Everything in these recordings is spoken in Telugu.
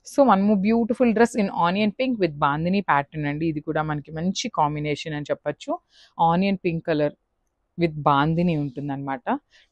So one more beautiful dress in onion pink with bandhani pattern అండి. ఇది కూడా మనకి మంచి కాంబినేషన్ అని చెప్పొచ్చు. Onion pink colour with bandhani ఉంటుందన్నమాట.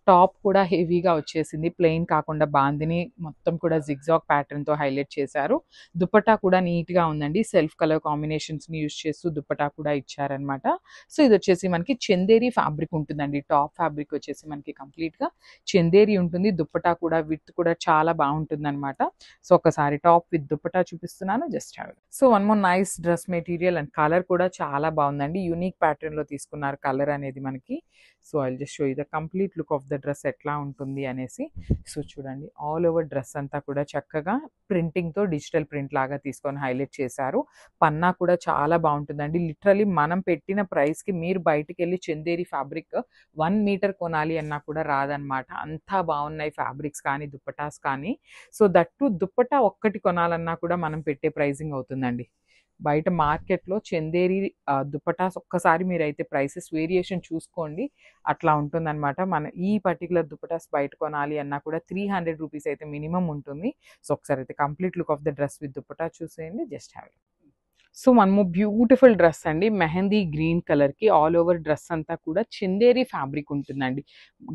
టాప్ కూడా హెవీగా వచ్చేసింది. ప్లెయిన్ కాకుండా బాందిని మొత్తం కూడా జిగ్జాగ్ ప్యాటర్న్‌తో హైలైట్ చేశారు. దుపట్టా కూడా నీట్‌గా ఉందండి. సెల్ఫ్ కలర్ కాంబినేషన్స్‌ని యూజ్ చేస్తూ దుపట్టా కూడా ఇచ్చారనమాట. సో ఇదొచ్చేసి మనకి చందేరి ఫ్యాబ్రిక్ ఉంటుందండి. టాప్ ఫ్యాబ్రిక్ వచ్చేసి మనకి కంప్లీట్‌గా చందేరి ఉంటుంది. దుపట్టా కూడా విడ్త్ కూడా చాలా బావుంటుందనమాట. సో ఒకసారి టాప్ విత్ దుపట్టా చూపిస్తున్నాను. Just have it. So one more nice dress material and colour కూడా చాలా బావుందండి. యూనిక్ ప్యాటర్న్‌లో తీసుకున్నారు కలర్ అనేది మనకి. So I will just show you the complete look of the dress ఎట్లా ఉంటుంది అనేసి. సో చూడండి ఆల్ ఓవర్ డ్రెస్ అంతా కూడా చక్కగా ప్రింటింగ్‌తో డిజిటల్ ప్రింట్ లాగా తీసుకొని హైలైట్ చేశారు. పన్నా కూడా చాలా బావుంటుందండి. లిటరల్లీ మనం పెట్టిన ప్రైస్‌కి మీరు బయటికెళ్ళి చందేరి ఫ్యాబ్రిక్ 1 మీటర్ కొనాలి అన్నా కూడా రాదనమాట. అంతా బావున్నాయి ఫ్యాబ్రిక్స్ కానీ, దుపట్టాస్ కానీ. సో దట్ టూ దుపట్టా ఒక్కటి కొనాలన్నా కూడా మనం పెట్టే ప్రైజింగ్ అవుతుందండి. బయట మార్కెట్‌లో చందేరి దుపట్టాస్ ఒక్కసారి మీరైతే ప్రైసెస్ వేరియేషన్ చూసుకోండి. అట్లా ఉంటుందనమాట. మన ఈ పర్టిక్యులర్ దుపట్టాస్ బయట కొనాలి అన్నా కూడా 300 రూపీస్ అయితే మినిమమ్ ఉంటుంది. సో ఒకసారి అయితే complete look of the dress with dupatta చూసేయండి. Just have it. So one more beautiful dress అండి. మెహందీ గ్రీన్ కలర్‌కి ఆల్ ఓవర్ డ్రెస్ అంతా కూడా చందేరి ఫ్యాబ్రిక్ ఉంటుందండి.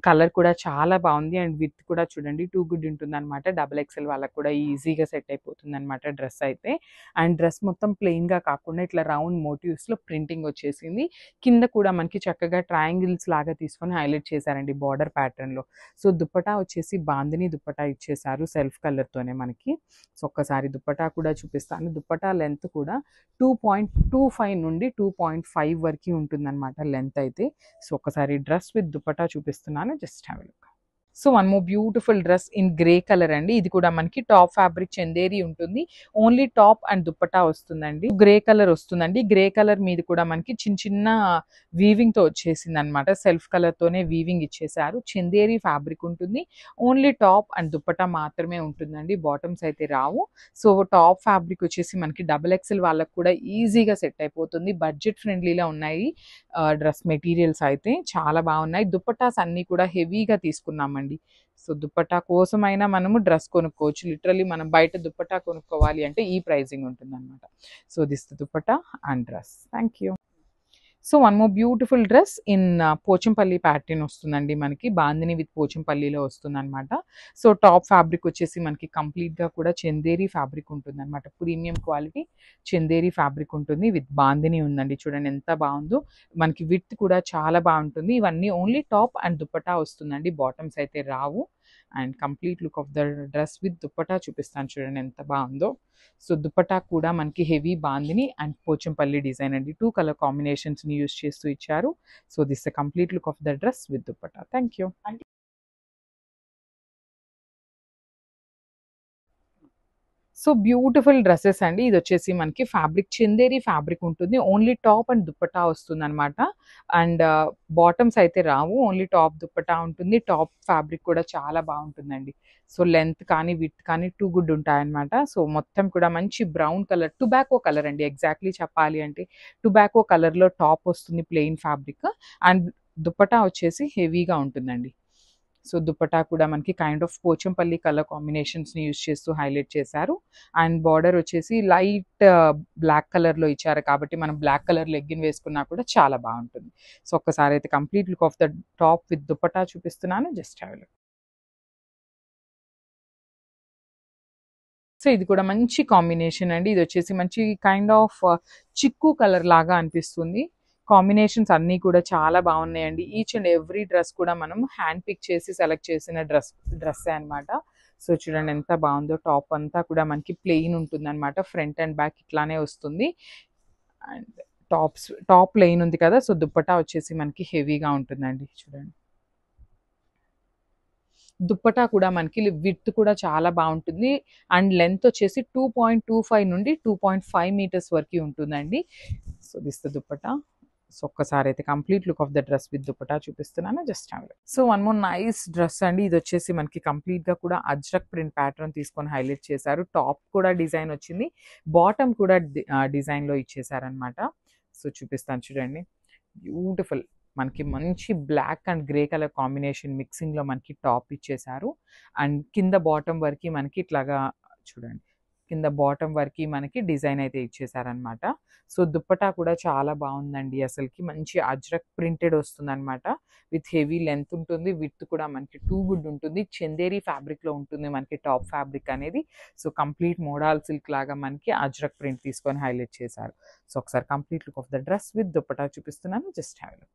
కలర్ కూడా చాలా బావుంది. అండ్ విడ్త్ కూడా చూడండి టూ గుడ్ ఉంటుందనమాట. డబుల్ ఎక్స్‌ఎల్ వాళ్ళకి కూడా ఈజీగా సెట్ అయిపోతుందనమాట డ్రెస్ అయితే. అండ్ డ్రెస్ మొత్తం ప్లెయిన్‌గా కాకుండా ఇట్లా రౌండ్ మోటివ్స్‌లో ప్రింటింగ్ వచ్చేసింది. కింద కూడా మనకి చక్కగా ట్రయాంగిల్స్ లాగా తీసుకొని హైలైట్ చేశారండి బార్డర్ ప్యాటర్న్‌లో. సో దుపట్టా వచ్చేసి బాందిని దుపట్టా ఇచ్చేశారు సెల్ఫ్ కలర్‌తోనే మనకి. సో ఒక్కసారి దుపట్టా కూడా చూపిస్తాను. దుపట్టా లెంత్ కూడా 2.25 నుండి 2.5 వరకి ఉంటుందన్నమాట లెంత్ అయితే. సో ఒకసారి డ్రెస్ విత్ దుపట్టా చూపిస్తున్నాను. Just have a look. So one more beautiful dress in grey colour అండి. ఇది కూడా మనకి టాప్ ఫ్యాబ్రిక్ చందేరి ఉంటుంది. ఓన్లీ టాప్ అండ్ దుపట్టా వస్తుందండి. గ్రే కలర్ వస్తుందండి. గ్రే కలర్ మీద కూడా మనకి చిన్న చిన్న వీవింగ్ తో వచ్చేసింది అనమాట. సెల్ఫ్ కలర్ తోనే వీవింగ్ ఇచ్చేసారు. చందేరి ఫ్యాబ్రిక్ ఉంటుంది. ఓన్లీ టాప్ అండ్ దుపట్టా మాత్రమే ఉంటుందండి. బాటమ్స్ అయితే రావు. సో టాప్ ఫ్యాబ్రిక్ వచ్చేసి మనకి డబుల్ ఎక్స్ఎల్ వాళ్ళకి కూడా ఈజీగా సెట్ అయిపోతుంది. బడ్జెట్ ఫ్రెండ్లీలా ఉన్నాయి డ్రెస్ మెటీరియల్స్ అయితే చాలా బాగున్నాయి. దుపట్టాస్ అన్నీ కూడా హెవీగా తీసుకున్నామండి. సో దుపట్టా కోసమైనా మనము డ్రెస్ కొనుక్కోవచ్చు. లిటరల్లీ మనం బయట దుపట్టా కొనుక్కోవాలి అంటే ఈ ప్రైజింగ్ ఉంటుందన్నమాట. So this dupatta and dress. Thank you. So one more beautiful dress in Pochampally pattern వస్తుందండి మనకి. బాందిని విత్ పోచంపల్లిలో వస్తుందన్నమాట. సో టాప్ ఫ్యాబ్రిక్ వచ్చేసి మనకి కంప్లీట్‌గా కూడా చందేరి ఫ్యాబ్రిక్ ఉంటుందన్నమాట. ప్రీమియం క్వాలిటీ చందేరి ఫ్యాబ్రిక్ ఉంటుంది. విత్ బాందిని ఉందండి. చూడండి ఎంత బావుందో. మనకి విడ్త్ కూడా చాలా బావుంటుంది. ఇవన్నీ ఓన్లీ టాప్ అండ్ దుపట్టా వస్తుందండి. బాటమ్స్ అయితే రావు. And complete look of the dress with dupatta చూపిస్తాను చూడండి ఎంత బావుందో. సో దుపట్టా కూడా మనకి heavy bandhani and Pochampally design అండి. 2 కలర్ కాంబినేషన్స్‌ని యూజ్ చేస్తూ ఇచ్చారు. So this the complete look of the dress with dupatta. Thank you. So beautiful dresses అండి. ఇదొచ్చేసి మనకి ఫ్యాబ్రిక్ చందేరి ఫ్యాబ్రిక్ ఉంటుంది. ఓన్లీ టాప్ అండ్ దుపట్టా వస్తుందనమాట. అండ్ బాటమ్స్ అయితే రావు. ఓన్లీ టాప్ దుపట్టా ఉంటుంది. టాప్ ఫ్యాబ్రిక్ కూడా చాలా బావుంటుందండి. సో లెంత్ కానీ, విడ్త్ కానీ టూ గుడ్ ఉంటాయన్నమాట. సో మొత్తం కూడా మంచి బ్రౌన్ కలర్, టొబాకో కలర్ అండి ఎగ్జాక్ట్‌లీ చెప్పాలి అంటే. టొబాకో కలర్‌లో టాప్ వస్తుంది ప్లెయిన్ ఫ్యాబ్రిక్. అండ్ దుపట్టా వచ్చేసి హెవీగా ఉంటుందండి. సో దుపట్టా కూడా మనకి కైండ్ ఆఫ్ పోచంపల్లి కలర్ కాంబినేషన్స్‌ని యూజ్ చేస్తూ హైలైట్ చేశారు. అండ్ బార్డర్ వచ్చేసి లైట్ బ్లాక్ కలర్‌లో ఇచ్చారు కాబట్టి మనం బ్లాక్ కలర్ లెగ్గిన్ వేసుకున్నా కూడా చాలా బావుంటుంది. సో ఒక్కసారి అయితే complete look of the top with dupatta చూపిస్తున్నాను. Just have a look. So ఇది కూడా మంచి కాంబినేషన్ అండి. ఇదొచ్చేసి మంచి కైండ్ ఆఫ్ చిక్కు కలర్ లాగా అనిపిస్తుంది. కాంబినేషన్స్ అన్నీ కూడా చాలా బాగున్నాయండి. ఈచ్ అండ్ ఎవ్రీ డ్రెస్ కూడా మనం హ్యాండ్ పిక్ చేసి సెలెక్ట్ చేసిన డ్రెస్సే అనమాట. సో చూడండి ఎంత బాగుందో. టాప్ అంతా కూడా మనకి ప్లెయిన్ ఉంటుందన్నమాట. ఫ్రంట్ అండ్ బ్యాక్ ఇట్లానే వస్తుంది. అండ్ టాప్ ప్లెయిన్ ఉంది కదా! సో దుపట్టా వచ్చేసి మనకి హెవీగా ఉంటుందండి. చూడండి. దుప్పటా కూడా మనకి విడ్త్ కూడా చాలా బావుంటుంది. అండ్ లెంత్ వచ్చేసి 2.25 నుండి 2.5 మీటర్స్ వరకి ఉంటుందండి. So this the dupatta. So ఒక్కసారి అయితే complete look of the dress with dupatta చూపిస్తున్నాను. Just have a look. So one more nice dress అండి. ఇదొచ్చేసి మనకి కంప్లీట్‌గా కూడా అజ్రక్ ప్రింట్ ప్యాటర్న్ తీసుకొని హైలైట్ చేశారు. టాప్ కూడా డిజైన్ వచ్చింది. బాటమ్ కూడా డిజైన్‌లో ఇచ్చేసారనమాట. సో చూపిస్తాను చూడండి. బ్యూటిఫుల్. మనకి మంచి black and grey colour combination మిక్సింగ్‌లో మనకి టాప్ ఇచ్చేసారు. అండ్ కింద బాటమ్ వరకి మనకి ఇట్లాగా చూడండి. కింద బాటమ్ వరకు మనకి డిజైన్ అయితే ఇచ్చేసారనమాట. సో దుప్పటా కూడా చాలా బాగుందండి. అసలుకి మంచి అజ్రక్ ప్రింటెడ్ వస్తుందన్నమాట. విత్ హెవీ లెంత్ ఉంటుంది. విడ్త్ కూడా మనకి టూ గుడ్ ఉంటుంది. చందేరి ఫ్యాబ్రిక్లో ఉంటుంది మనకి టాప్ ఫ్యాబ్రిక్ అనేది. సో కంప్లీట్ మోడాల్ సిల్క్ లాగా మనకి అజ్రక్ ప్రింట్ తీసుకొని హైలైట్ చేశారు. సో ఒకసారి complete look of the dress with dupatta చూపిస్తున్నాను. Just have a look.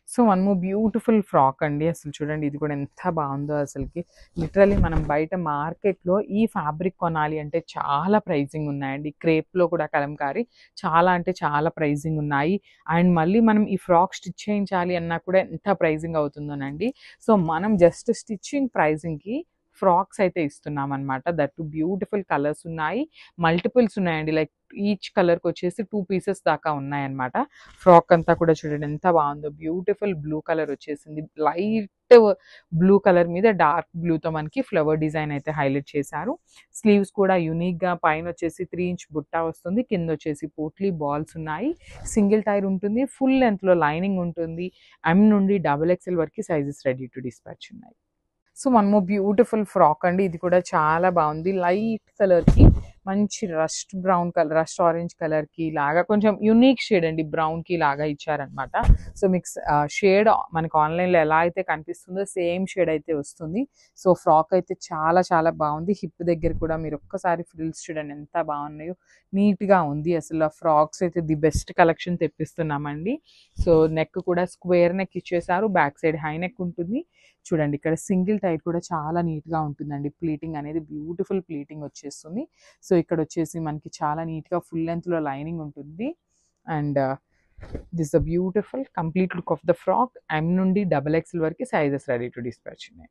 So one more beautiful frock అండి. అసలు చూడండి ఇది కూడా ఎంత బాగుందో అసలుకి. లిటరల్లీ మనం బయట మార్కెట్‌లో ఈ ఫ్యాబ్రిక్ కొనాలి అంటే చాలా ప్రైజింగ్ ఉన్నాయండి. క్రేప్‌లో కూడా కలంకారీ చాలా అంటే చాలా ప్రైజింగ్ ఉన్నాయి. అండ్ మళ్ళీ మనం ఈ ఫ్రాక్ స్టిచ్ చేయించాలి అన్నా కూడా ఎంత ప్రైజింగ్ అవుతుందోనండి. సో మనం జస్ట్ స్టిచ్చింగ్ ప్రైజింగ్‌కి ఫ్రాక్స్ అయితే ఇస్తున్నామనమాట. దట్ టు బ్యూటిఫుల్ కలర్స్ ఉన్నాయి. మల్టిపుల్స్ ఉన్నాయండి. లైక్ ఈచ్ కలర్‌కి వచ్చేసి 2 పీసెస్ దాకా ఉన్నాయన్నమాట. ఫ్రాక్ అంతా కూడా చూడండి ఎంత బాగుందో. బ్యూటిఫుల్ బ్లూ కలర్ వచ్చేసింది. లైట్ బ్లూ కలర్ మీద డార్క్ బ్లూతో మనకి ఫ్లవర్ డిజైన్ అయితే హైలైట్ చేశారు. స్లీవ్స్ కూడా యూనిక్‌గా పైన వచ్చేసి 3 ఇంచ్ బుట్టా వస్తుంది. కింద వచ్చేసి పోట్లీ బాల్స్ ఉన్నాయి. సింగిల్ టైర్ ఉంటుంది. ఫుల్ లెంత్‌లో లైనింగ్ ఉంటుంది. ఎమ్ నుండి డబుల్ ఎక్స్ఎల్ వరకు సైజెస్ రెడీ టు డిస్పాచ్ ఉన్నాయి. So one more beautiful frock అండి. ఇది కూడా చాలా బాగుంది. లైట్ కలర్‌కి మంచి rust brown colour, rust orange కలర్‌కి లాగా కొంచెం యూనిక్ షేడ్ అండి. బ్రౌన్‌కి లాగా ఇచ్చారనమాట. సో మీకు షేడ్ మనకు ఆన్‌లైన్‌లో ఎలా అయితే కనిపిస్తుందో సేమ్ షేడ్ అయితే వస్తుంది. సో ఫ్రాక్ అయితే చాలా చాలా బాగుంది. హిప్ దగ్గర కూడా మీరు ఒక్కసారి ఫ్రిల్స్ చూడండి ఎంత బాగున్నాయో. నీట్‌గా ఉంది. అసలు ఆ ఫ్రాక్స్ అయితే ది బెస్ట్ కలెక్షన్ తెప్పిస్తున్నామండి. సో నెక్ కూడా స్క్వేర్ నెక్ ఇచ్చేసారు. బ్యాక్ సైడ్ హై నెక్ ఉంటుంది. చూడండి ఇక్కడ సింగిల్ టైర్ కూడా చాలా నీట్‌గా ఉంటుందండి. ప్లీటింగ్ అనేది బ్యూటిఫుల్ ప్లీటింగ్ వచ్చేస్తుంది. సో ఇక్కడ వచ్చేసి మనకి చాలా నీట్‌గా ఫుల్ లెంత్‌లో లైనింగ్ ఉంటుంది. And this the beautiful complete look of the frock. M నుండి డబుల్ ఎక్స్ఎల్ వరకు సైజెస్ రెడీ టు డిస్పాచ్ ఉన్నాయి.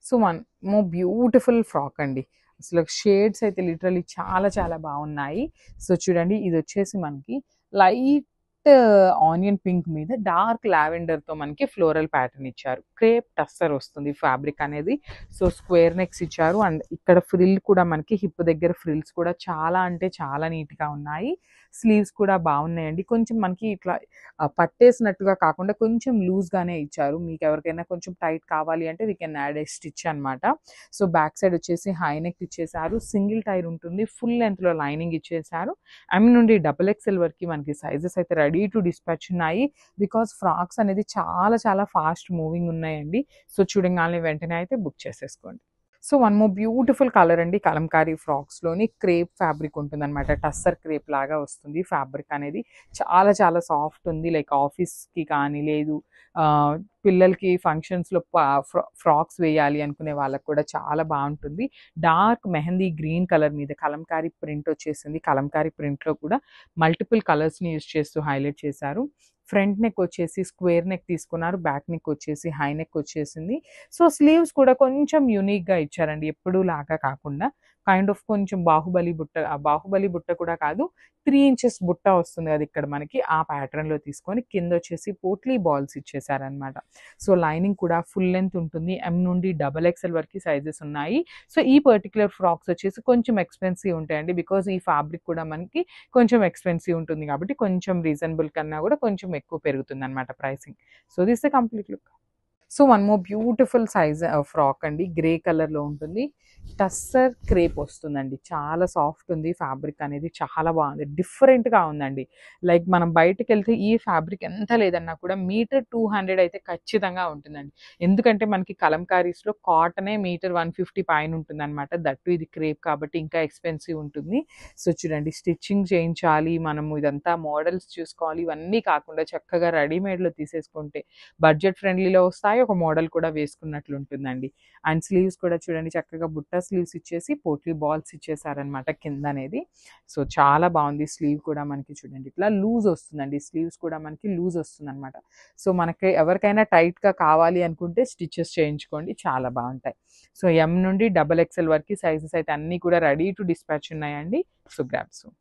So one more beautiful frock అండి. అసలు షేడ్స్ అయితే లిటరల్లీ చాలా చాలా బాగున్నాయి. సో చూడండి ఇది వచ్చేసి మనకి లైట్ ఆనియన్ పింక్ మీద డార్క్ లావెండర్తో మనకి ఫ్లోరల్ ప్యాటర్న్ ఇచ్చారు. క్రేప్ టస్సర్ వస్తుంది ఫ్యాబ్రిక్ అనేది. సో స్క్వేర్ నెక్స్ ఇచ్చారు. అండ్ ఇక్కడ ఫ్రిల్ కూడా మనకి హిప్ దగ్గర ఫ్రిల్స్ కూడా చాలా అంటే చాలా నీట్‌గా ఉన్నాయి. స్లీవ్స్ కూడా బాగున్నాయండి. కొంచెం మనకి ఇట్లా పట్టేసినట్టుగా కాకుండా కొంచెం లూజ్‌గానే ఇచ్చారు. మీకు ఎవరికైనా కొంచెం టైట్ కావాలి అంటే we can add A stitch అనమాట. సో బ్యాక్ సైడ్ వచ్చేసి హై నెక్ ఇచ్చేసారు. సింగిల్ టైర్ ఉంటుంది. ఫుల్ లెంత్‌లో లైనింగ్ ఇచ్చేసారు. ఎమ్ నుండి డబుల్ ఎక్స్ఎల్ వరకు మనకి సైజెస్ అయితే రెడీ టు డిస్పాచ్ ఉన్నాయి. బికాజ్ ఫ్రాక్స్ అనేది చాలా చాలా ఫాస్ట్ మూవింగ్ ఉన్నాయండి. సో చూడంగానే వెంటనే అయితే బుక్ చేసేసుకోండి. So one more beautiful colour అండి. కలంకారీ ఫ్రాక్స్‌లోని క్రేప్ ఫ్యాబ్రిక్ ఉంటుందన్నమాట. టస్సర్ క్రేప్ లాగా వస్తుంది ఫ్యాబ్రిక్ అనేది. చాలా చాలా సాఫ్ట్ ఉంది. లైక్ ఆఫీస్‌కి కానీ లేదు పిల్లలకి ఫంక్షన్స్‌లో ఫ్రాక్స్ వేయాలి అనుకునే వాళ్ళకి కూడా చాలా బాగుంటుంది. డార్క్ మెహందీ గ్రీన్ కలర్ మీద కలంకారీ ప్రింట్ వచ్చేసింది. కలంకారీ ప్రింట్‌లో కూడా మల్టిపుల్ కలర్స్‌ని యూజ్ చేస్తూ హైలైట్ చేశారు. ఫ్రంట్ నెక్ వచ్చేసి స్క్వేర్ నెక్ తీసుకున్నారు. బ్యాక్ నెక్ వచ్చేసి హై నెక్ వచ్చేసింది. సో స్లీవ్స్ కూడా కొంచెం యూనిక్‌గా ఇచ్చారండి. ఎప్పుడూ లాగా కాకుండా కైండ్ ఆఫ్ కొంచెం బాహుబలి బుట్ట కూడా కాదు. 3 ఇంచెస్ బుట్ట వస్తుంది కదా ఇక్కడ మనకి. ఆ ప్యాటర్న్‌లో తీసుకొని కింద వచ్చేసి పోట్లీ బాల్స్ ఇచ్చేసారనమాట. సో లైనింగ్ కూడా ఫుల్ లెంత్ ఉంటుంది. ఎమ్ నుండి డబుల్ ఎక్స్ఎల్ వరకు సైజెస్ ఉన్నాయి. సో ఈ పర్టిక్యులర్ ఫ్రాక్స్ వచ్చేసి కొంచెం ఎక్స్‌పెన్సివ్ ఉంటాయండి. బికాజ్ ఈ ఫ్యాబ్రిక్ కూడా మనకి కొంచెం ఎక్స్‌పెన్సివ్ ఉంటుంది కాబట్టి కొంచెం రీజనబుల్ కన్నా కూడా కొంచెం ఎక్కువ పెరుగుతుందనమాట pricing. So this the complete look. So one more beautiful size frock అండి. గ్రే కలర్‌లో ఉంటుంది. టస్సర్ క్రేప్ వస్తుందండి. చాలా సాఫ్ట్ ఉంది. ఫ్యాబ్రిక్ అనేది చాలా బాగుంది. డిఫరెంట్‌గా ఉందండి. లైక్ మనం బయటికెళ్తే ఈ ఫ్యాబ్రిక్ ఎంత లేదన్నా కూడా మీటర్ 200 అయితే ఖచ్చితంగా ఉంటుందండి. ఎందుకంటే మనకి కలంకారీస్‌లో కాటనే మీటర్ 150 పైన ఉంటుందన్నమాట. దట్టు ఇది క్రేప్ కాబట్టి ఇంకా ఎక్స్‌పెన్సివ్ ఉంటుంది. సో చూడండి స్టిచ్చింగ్ చేయించాలి, మనము ఇదంతా మోడల్స్ చూసుకోవాలి. ఇవన్నీ కాకుండా చక్కగా రెడీమేడ్‌లో తీసేసుకుంటే బడ్జెట్ ఫ్రెండ్లీలో వస్తాయి. ఒక మోడల్ కూడా వేసుకున్నట్లు ఉంటుందండి. అండ్ స్లీవ్స్ కూడా చూడండి చక్కగా బుట్ట స్లీవ్స్ ఇచ్చేసి పోట్లీ బాల్స్ ఇచ్చేసారనమాట కింద అనేది. సో చాలా బాగుంది. స్లీవ్ కూడా మనకి చూడండి ఇట్లా లూజ్ వస్తుందండి. స్లీవ్స్ కూడా మనకి లూజ్ వస్తుందన్నమాట. సో మనకి ఎవరికైనా టైట్‌గా కావాలి అనుకుంటే స్టిచెస్ చేయించుకోండి. చాలా బాగుంటాయి. సో ఎమ్ నుండి డబుల్ ఎక్స్ఎల్ వరకు సైజెస్ అయితే అన్నీ కూడా రెడీ టు డిస్పాచ్ ఉన్నాయండి. So grab soon.